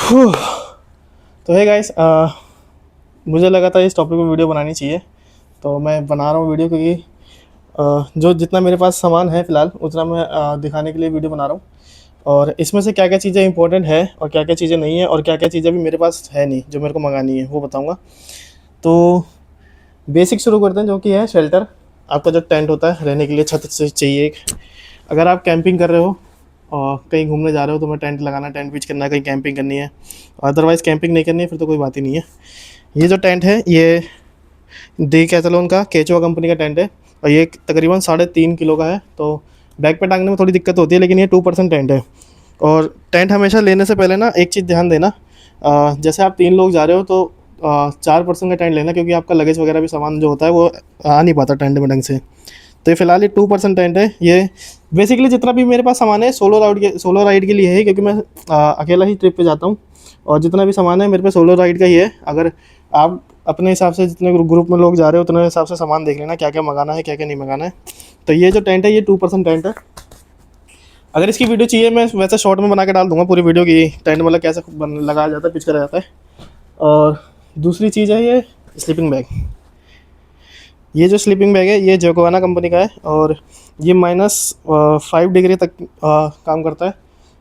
Whew। तो है गाइस, मुझे लगा था इस टॉपिक में वीडियो बनानी चाहिए, तो मैं बना रहा हूँ वीडियो, क्योंकि जो जितना मेरे पास सामान है फ़िलहाल उतना मैं दिखाने के लिए वीडियो बना रहा हूँ। और इसमें से क्या क्या चीज़ें इंपॉर्टेंट है और क्या क्या चीज़ें नहीं है और क्या क्या चीज़ें भी मेरे पास है नहीं जो मेरे को मंगानी है, वो बताऊँगा। तो बेसिक शुरू करते हैं, जो कि है शेल्टर। आपका जो टेंट होता है रहने के लिए, छत से चाहिए एक। अगर आप कैंपिंग कर रहे हो और कहीं घूमने जा रहे हो तो मैं टेंट लगाना, टेंट पिच करना है, कहीं कैंपिंग करनी है। अदरवाइज़ कैंपिंग नहीं करनी है फिर तो कोई बात ही नहीं है। ये जो टेंट है ये कैथलोन का केचुआ कंपनी का टेंट है, और ये तकरीबन 3.5 किलो का है। तो बैग पे टांगने में थोड़ी दिक्कत होती है, लेकिन ये 2% टेंट है। और टेंट हमेशा लेने से पहले ना एक चीज़ ध्यान देना, जैसे आप 3 लोग जा रहे हो तो 4% का टेंट लेना, क्योंकि आपका लगेज वगैरह भी सामान जो होता है वो आ नहीं पाता टेंट में ढंग से। तो ये फिलहाल ये 2% टेंट है। ये बेसिकली जितना भी मेरे पास सामान है सोलो राइड के लिए है, क्योंकि मैं अकेला ही ट्रिप पे जाता हूँ। और जितना भी सामान है मेरे पे सोलो राइड का ही है। अगर आप अपने हिसाब से जितने ग्रुप में लोग जा रहे हो उतने हिसाब से सामान देख लेना, क्या क्या मंगाना है क्या क्या नहीं मंगाना है। तो ये जो टेंट है ये 2% टेंट है। अगर इसकी वीडियो चाहिए मैं वैसे शॉर्ट में बना के डाल दूंगा पूरी वीडियो की, टेंट मतलब कैसे लगाया जाता है, पिच करा जाता है। और दूसरी चीज़ है ये स्लीपिंग बैग। ये जो स्लीपिंग बैग है ये जोकोवाना कंपनी का है, और ये -5 डिग्री तक काम करता है।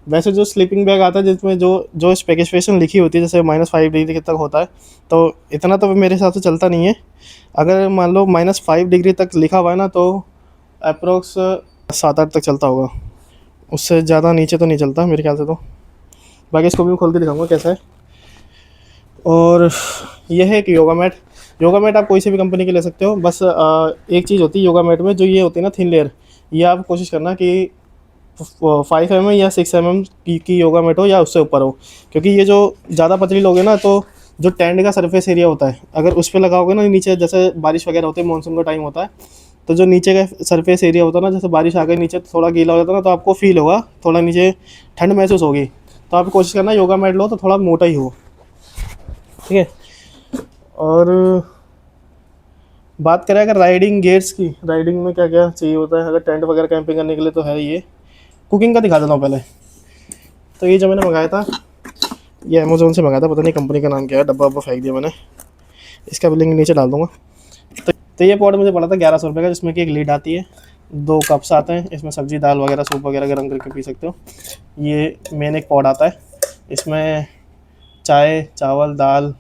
वैसे जो स्लीपिंग बैग आता है जिसमें जो जो स्पेसिफिकेशन लिखी होती है, जैसे -5 डिग्री तक होता है, तो इतना तो मेरे हिसाब से चलता नहीं है। अगर मान लो -5 डिग्री तक लिखा हुआ है ना, तो अप्रोक्स 7-8 तक चलता होगा। उससे ज़्यादा नीचे तो नहीं चलता मेरे ख्याल से। तो बाकी इसको भी मैं खोल के दिखाऊंगा कैसा है। और यह है कि योगा मैट आप कोई सी भी कंपनी की ले सकते हो। बस एक चीज़ होती है योगा मैट में, जो ये होती है ना थिन लेयर, ये आप कोशिश करना कि 5 mm या 6 mm की योगा मैट हो या उससे ऊपर हो। क्योंकि ये जो ज़्यादा पतली लोगे ना, तो जो टेंट का सरफेस एरिया होता है अगर उस पर लगाओगे ना नीचे, जैसे बारिश वगैरह होती है, मानसून का टाइम होता है, तो जो नीचे का सरफेस एरिया होता है ना, जैसे बारिश आ गई नीचे तो थोड़ा गीला हो जाता है ना, तो आपको फील होगा, थोड़ा नीचे ठंड महसूस होगी। तो आप कोशिश करना योगा मैट लो तो थोड़ा मोटा ही हो, ठीक है। और बात करें अगर राइडिंग गियर्स की, राइडिंग में क्या क्या चाहिए होता है अगर टेंट वगैरह कैंपिंग करने के लिए, तो है ये। कुकिंग का दिखा देता हूँ पहले। तो ये जो मैंने मंगाया था ये अमेज़ोन से मंगाया था, पता नहीं कंपनी का नाम क्या है, डब्बा वब्बा फेंक दिया मैंने। इसका भी लिंक नीचे डाल दूँगा। तो ये पॉट मुझे पड़ा था 1100 रुपये का, जिसमें कि एक लीड आती है, 2 कप्स आते हैं, इसमें सब्ज़ी दाल वगैरह सूप वगैरह गर्म करके पी सकते हो। ये मेन एक पॉट आता है, इसमें चाय चावल दाल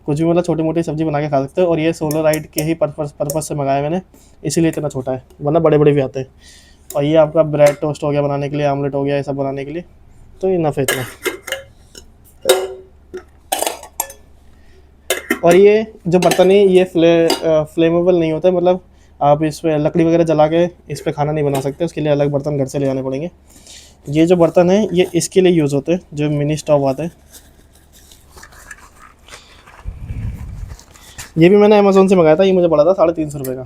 कुछ भी मतलब छोटी मोटी सब्ज़ी बना के खा सकते हो। और ये सोलो राइड के ही पर्पज़ से मंगाया मैंने, इसीलिए इतना छोटा है, वरना बड़े बड़े भी आते हैं। और ये आपका ब्रेड टोस्ट हो गया बनाने के लिए, आमलेट हो गया, ये सब बनाने के लिए। तो इनफ है इतना। और ये जो बर्तन है ये फ्लेमेबल नहीं होता है, मतलब आप इस पर लकड़ी वगैरह जला के इस पर खाना नहीं बना सकते, उसके लिए अलग बर्तन घर से ले आने पड़ेंगे। ये जो बर्तन है ये इसके लिए यूज़ होते हैं, जो मिनी स्टोव आते हैं। ये भी मैंने अमेज़ोन से मंगाया था, ये मुझे पड़ा था 350 रुपये का।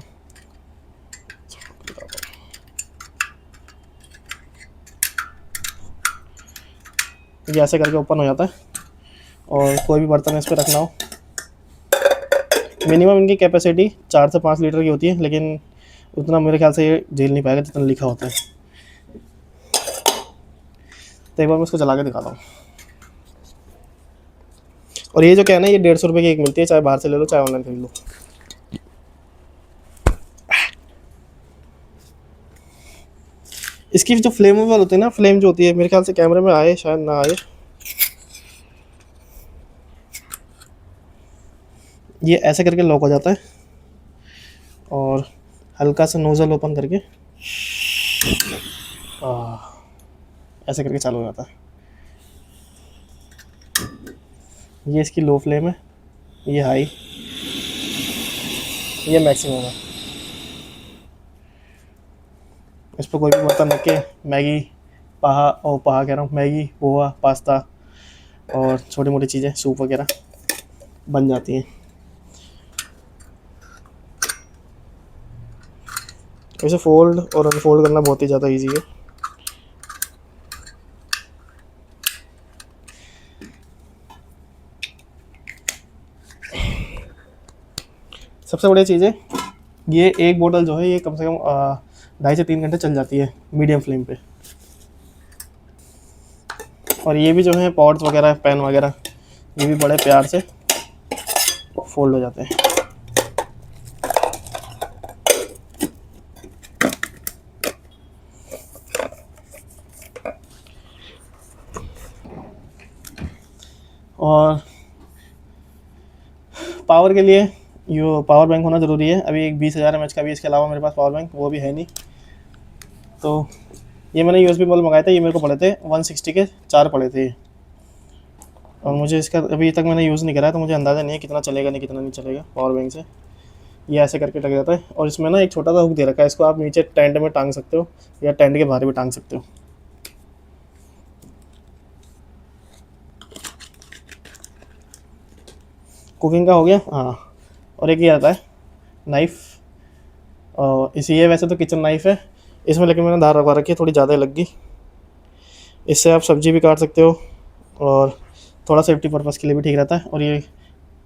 ये ऐसे करके ओपन हो जाता है, और कोई भी बर्तन इस पर रखना हो। मिनिमम इनकी कैपेसिटी 4 से 5 लीटर की होती है, लेकिन उतना मेरे ख्याल से ये झेल नहीं पाएगा जितना लिखा होता है। तो एक बार मैं इसको चला के दिखाता हूँ। और ये जो कैन है ये 150 रुपये की एक मिलती है, चाहे बाहर से ले लो चाहे ऑनलाइन खरीद लो। इसकी जो फ्लेमेबल होती है ना, फ्लेम जो होती है, मेरे ख्याल से कैमरे में आए शायद ना आए, ये ऐसे करके लॉक हो जाता है, और हल्का सा नोज़ल ओपन करके ऐसे करके चालू हो जाता है। ये इसकी लो फ्लेम है, ये हाई, ये मैक्सिमम है। इस पर कोई भी बर्तन रख के मैगी पहा कह रहा हूँ, मैगी पोहा पास्ता और छोटी मोटी चीज़ें सूप वगैरह बन जाती हैं। इसे फोल्ड और अनफोल्ड करना बहुत ही ज़्यादा इजी है। सबसे बड़ी चीज़ है ये एक बोतल जो है ये कम से कम 2.5 से 3 घंटे चल जाती है मीडियम फ्लेम पे। और ये भी जो है पॉट्स वगैरह, पेन वगैरह, ये भी बड़े प्यार से फोल्ड हो जाते हैं। और पावर के लिए यो पावर बैंक होना ज़रूरी है। अभी एक 20,000 mAh का भी इसके अलावा मेरे पास पावर बैंक वो भी है नहीं। तो ये मैंने USB बल्ब मंगाया था, ये मेरे को पड़े थे 160 के 4 पड़े थे। और मुझे इसका अभी तक मैंने यूज़ नहीं करा है, तो मुझे अंदाज़ा नहीं है कितना चलेगा नहीं कितना नहीं चलेगा पावर बैंक से। ये ऐसे करके लग जाता है और इसमें ना एक छोटा सा हुक दे रखा है, इसको आप नीचे टेंट में टांग सकते हो या टेंट के बाहर भी टांग सकते हो। कुकिंग का हो गया। हाँ, और एक ये आता है नाइफ़, और इसी ये वैसे तो किचन नाइफ़ है इसमें, लेकिन मैंने धार रखवा रखी है, थोड़ी ज़्यादा लग गई। इससे आप सब्ज़ी भी काट सकते हो और थोड़ा सेफ्टी पर्पज़ के लिए भी ठीक रहता है। और ये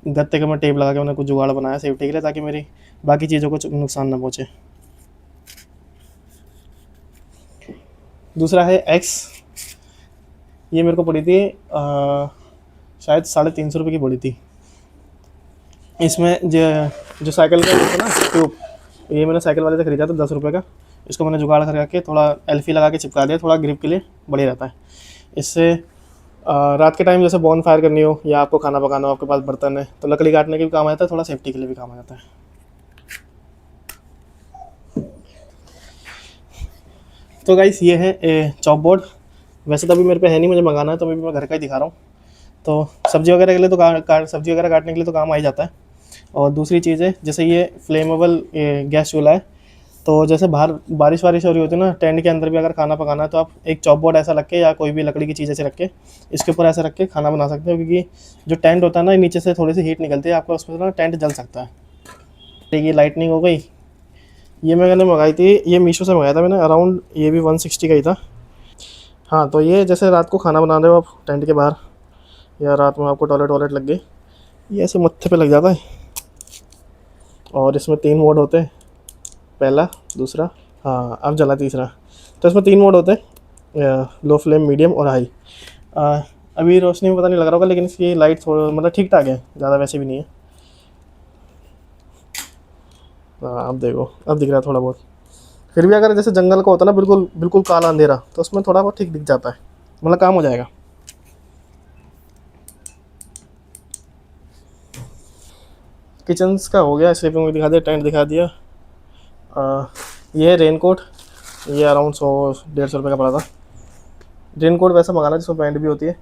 गत्ते का मैं टेप लगा के मैंने कुछ जुगाड़ बनाया सेफ्टी के लिए, ताकि मेरी बाकी चीज़ों को नुकसान ना पहुँचे। दूसरा है एक्स, ये मेरे को पड़ी थी शायद 350 रुपये की पड़ी थी। इसमें जो साइकिल का होता है ना ट्यूब, ये मैंने साइकिल वाले से ख़रीदा था 10 रुपये का। इसको मैंने जुगाड़ करके के थोड़ा एल्फी लगा के चिपका दिया, थोड़ा ग्रिप के लिए बढ़िया रहता है। इससे रात के टाइम जैसे बॉन फायर करनी हो या आपको खाना पकाना हो, आपके पास बर्तन है, तो लकड़ी काटने के भी काम आ जाता है, थोड़ा सेफ्टी के लिए भी काम आ जाता है। तो गाइस ये है चॉप बोर्ड। वैसे तो अभी मेरे पे है नहीं, मुझे मंगाना है, तो अभी मैं घर का ही दिखा रहा हूँ। तो सब्ज़ी वगैरह के लिए तो सब्ज़ी वगैरह काटने के लिए तो काम आ ही जाता है। और दूसरी चीज़ है, जैसे ये फ्लेमेबल गैस चूल्हा है, तो जैसे बाहर बारिश वारिश हो रही होती है ना, टेंट के अंदर भी अगर खाना पकाना है, तो आप एक चॉप बोर्ड ऐसा रख के या कोई भी लकड़ी की चीज़ ऐसे रख के इसके ऊपर ऐसा रख के खाना बना सकते हो। क्योंकि जो टेंट होता है ना, नीचे से थोड़ी सी हीट निकलती है, आपका उसमें ना टेंट जल सकता है। देखिए लाइटनिंग हो गई। ये मैंने मंगाई थी, ये मीशो से मंगाया था मैंने, अराउंड ये भी 160 का ही था। हाँ, तो ये जैसे रात को खाना बना रहे हो आप टेंट के बाहर, या रात में आपको टॉयलेट लग गई, ये ऐसे मत्थे पे लग जाता है। और इसमें 3 मोड होते हैं, पहला, दूसरा, हाँ अब जला तीसरा। तो इसमें 3 मोड होते हैं, लो फ्लेम, मीडियम और हाई। अभी रोशनी में पता नहीं लग रहा होगा, लेकिन इसकी लाइट थोड़ा मतलब ठीक ठाक है, ज़्यादा वैसे भी नहीं है। हाँ अब देखो, अब दिख रहा है थोड़ा बहुत। फिर भी अगर जैसे जंगल का होता है ना, बिल्कुल बिल्कुल काला अंधेरा, तो उसमें थोड़ा बहुत ठीक दिख जाता है, मतलब काम हो जाएगा। किचन्स का हो गया, स्लीपिंग भी दिखा दिया, टेंट दिखा दिया। ये है रेन कोट, ये अराउंड 100-150 रुपये का पड़ा था। रेन कोट वैसा मंगाना जिसमें पैंट भी होती है।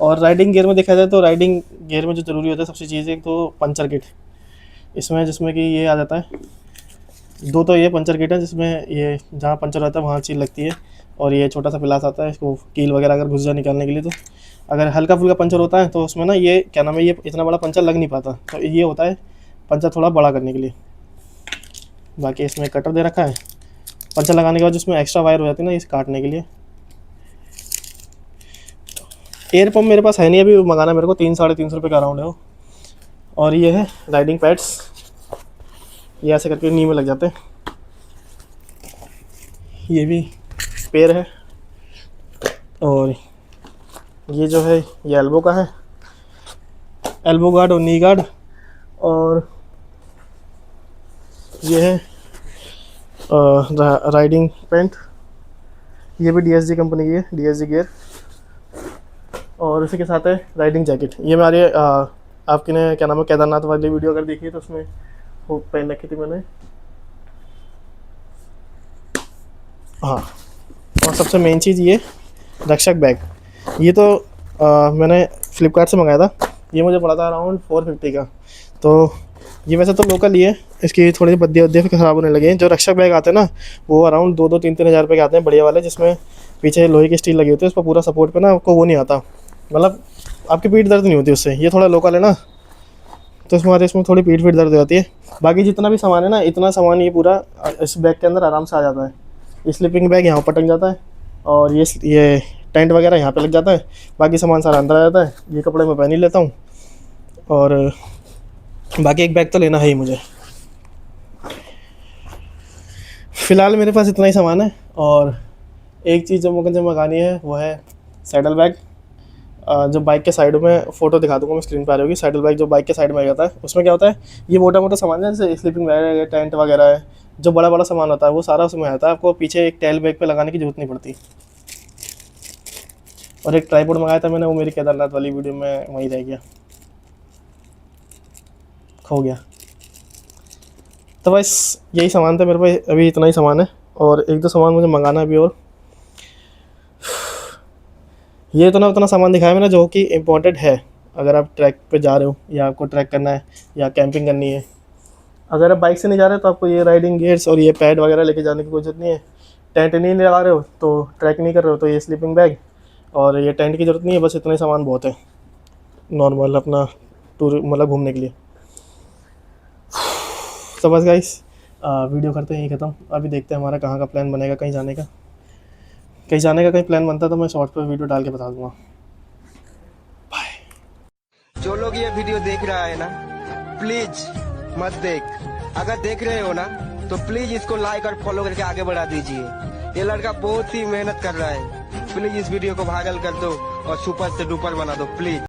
और राइडिंग गियर में देखा जाए तो राइडिंग गियर में जो ज़रूरी होता है सबसे चीज़, एक तो पंचर किट इसमें, जिसमें कि ये आ जाता है 2, तो ये पंचर किट है जिसमें ये जहाँ पंचर रहता है वहाँ चीज़ लगती है। और ये छोटा सा पिलास आता है, इसको कील वगैरह अगर घुस जाए निकालने के लिए। तो अगर हल्का फुल्का पंचर होता है तो उसमें ना ये क्या नाम है, ये इतना बड़ा पंचर लग नहीं पाता, तो ये होता है पंचर थोड़ा बड़ा करने के लिए। बाकी इसमें कटर दे रखा है, पंचर लगाने के बाद जिसमें एक्स्ट्रा वायर हो जाती है ना, इसे काटने के लिए। एयर पम्प मेरे पास है नहीं, अभी मंगाना मेरे को 300-350 रुपये का अराउंड है वो। और ये है राइडिंग पैड्स, ये ऐसे करके नी में लग जाते हैं। ये भी पेयर है। और ये जो है ये एल्बो का है, एल्बो गार्ड और नी गार्ड। और ये है राइडिंग पैंट, ये भी DSG कंपनी की है, DSG गियर। और इसी के साथ है राइडिंग जैकेट। ये हमारे आपकी ने क्या नाम है, केदारनाथ वाली वीडियो अगर देखी है तो उसमें वो पहन रखी थी मैंने। हाँ, और सबसे मेन चीज़ ये रक्षक बैग, ये तो मैंने फ्लिपकार्ट से मंगाया था। ये मुझे पड़ा था अराउंड 450 का। तो ये वैसे तो लोकल ही है, इसकी थोड़ी बद्दियाँ वद्दियाँ फिर ख़राब होने लगी हैं। जो रक्षक बैग आते हैं ना, वो अराउंड 2-3 हज़ार रुपये के आते हैं, बढ़िया वाले, जिसमें पीछे लोहे की स्टील लगी होती है, उस पर पूरा सपोर्ट पे ना आपको वो नहीं आता, मतलब आपकी पीठ दर्द नहीं होती उससे। ये थोड़ा लोकल है ना, तो इसमें थोड़ी पीठ दर्द हो जाती है। बाकी जितना भी सामान है ना, इतना सामान ये पूरा इस बैग के अंदर आराम से आ जाता है। ये स्लीपिंग बैग यहाँ पर टंग जाता है, और ये टेंट वगैरह यहाँ पे लग जाता है। बाकी सामान सारा अंदर आ जाता है। ये कपड़े मैं पहन ही लेता हूँ, और बाकी एक बैग तो लेना है ही मुझे। फ़िलहाल मेरे पास इतना ही सामान है। और एक चीज़ जो मुझे मंगानी है वो है सैडल बैग। जो बाइक के साइड में फ़ोटो दिखा दूंगा मैं, स्क्रीन पर आ रही होगी। सैडल बैग जो बाइक के साइड में आ जाता है, उसमें क्या होता है, ये मोटा मोटा सामान है, जैसे स्लीपिंग बैग है, टेंट वगैरह है, जो बड़ा बड़ा सामान होता है वो सारा उसमें आता है। आपको पीछे एक टेल बैग पे लगाने की जरूरत नहीं पड़ती। और एक ट्राइपॉड मंगाया था मैंने, वो मेरी केदारनाथ वाली वीडियो में वहीं रह गया, खो गया। तो बस यही सामान था मेरे पास, अभी इतना ही सामान है, और एक दो सामान मुझे मंगाना भी। और ये उतना सामान दिखाया मैंने जो कि इम्पोर्टेंट है अगर आप ट्रैक पे जा रहे हो, या आपको ट्रैक करना है, या कैंपिंग करनी है। अगर आप बाइक से नहीं जा रहे तो आपको ये राइडिंग गियर्स और ये पैड वगैरह लेके जाने की कोई ज़रूरत नहीं है। टेंट नहीं लगा रहे हो तो, ट्रैक नहीं कर रहे हो तो ये स्लीपिंग बैग और ये टेंट की ज़रूरत नहीं है। बस इतना ही सामान बहुत है नॉर्मल अपना टूर मतलब घूमने के लिए। तो बस गाइस वीडियो करते हैं यही ख़त्म। अभी देखते हैं हमारा कहाँ का प्लान बनेगा, कहीं जाने का। कहीं प्लान बनता तो मैं शॉर्ट पर वीडियो डाल के बता दूंगा। जो लोग ये वीडियो देख रहा है ना, प्लीज मत देख। अगर देख रहे हो ना तो प्लीज इसको लाइक और फॉलो करके आगे बढ़ा दीजिए। ये लड़का बहुत ही मेहनत कर रहा है। प्लीज इस वीडियो को वायरल कर दो और सुपर से डुपर बना दो प्लीज।